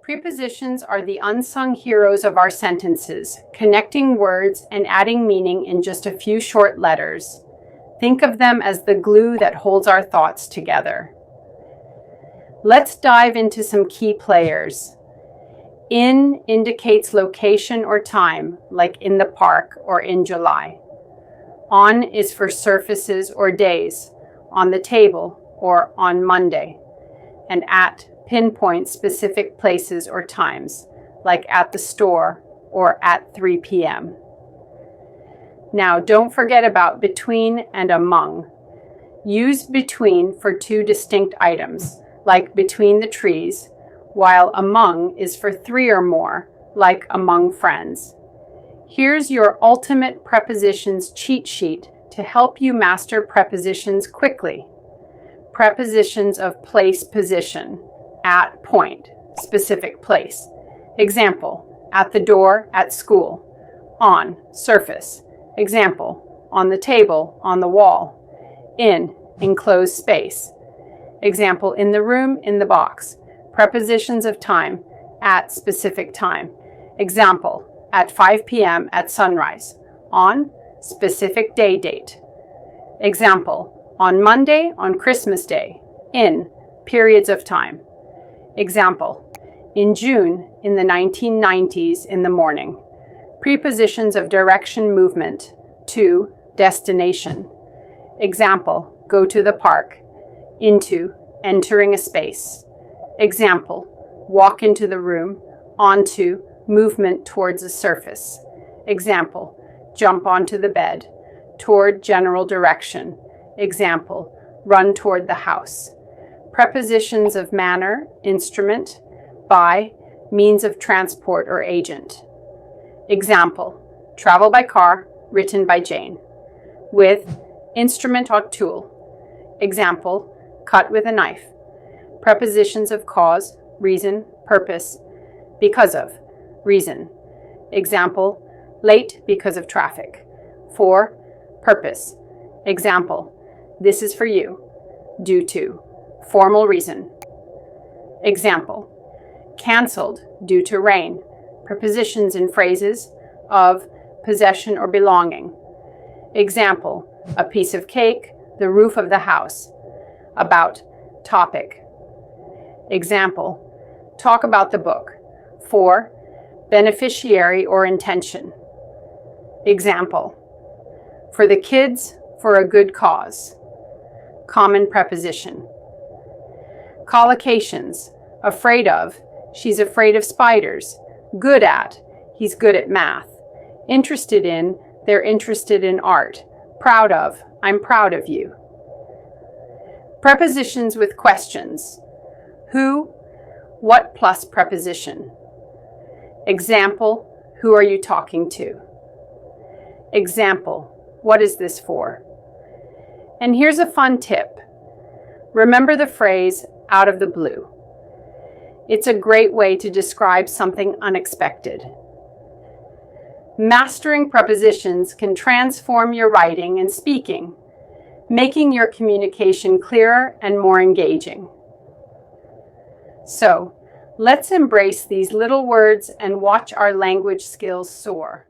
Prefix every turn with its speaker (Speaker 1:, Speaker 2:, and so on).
Speaker 1: Prepositions are the unsung heroes of our sentences, connecting words and adding meaning in just a few short letters. Think of them as the glue that holds our thoughts together. Let's dive into some key players. In indicates location or time, like in the park or in July. On is for surfaces or days, on the table or on Monday. And at pinpoints specific places or times, like at the store or at 3 p.m. Now, don't forget about between and among. Use between for two distinct items, like between the trees, while among is for three or more, like among friends. Here's your ultimate prepositions cheat sheet to help you master prepositions quickly. Prepositions of place, position. At, point, specific place. Example, at the door, at school. On, surface. Example, on the table, on the wall. In, enclosed space. Example, in the room, in the box. Prepositions of time, at specific time. Example, at 5 p.m. at sunrise. On, specific day date. Example, on Monday, on Christmas Day. In, periods of time. Example, in June, in the 1990s, in the morning. Prepositions of direction, movement. To, destination. Example, go to the park. Into, entering a space. Example, walk into the room. Onto, movement towards a surface. Example, jump onto the bed. Toward, general direction. Example, run toward the house. Prepositions of manner, instrument, by, means of transport or agent. Example, travel by car, written by Jane. With, instrument or tool. Example, cut with a knife. Prepositions of cause, reason, purpose, because of, reason. Example, late because of traffic. For, purpose. Example, this is for you, due to. Formal reason. Example, canceled due to rain. Prepositions in phrases of possession or belonging. Example, a piece of cake, the roof of the house. About, topic. Example, talk about the book. For, beneficiary or intention. Example, for the kids, for a good cause. Common preposition. Collocations, afraid of, she's afraid of spiders. Good at, he's good at math. Interested in, they're interested in art. Proud of, I'm proud of you. Prepositions with questions. Who, what plus preposition. Example, who are you talking to? Example, what is this for? And here's a fun tip. Remember the phrase, out of the blue. It's a great way to describe something unexpected. Mastering prepositions can transform your writing and speaking, making your communication clearer and more engaging. So, let's embrace these little words and watch our language skills soar.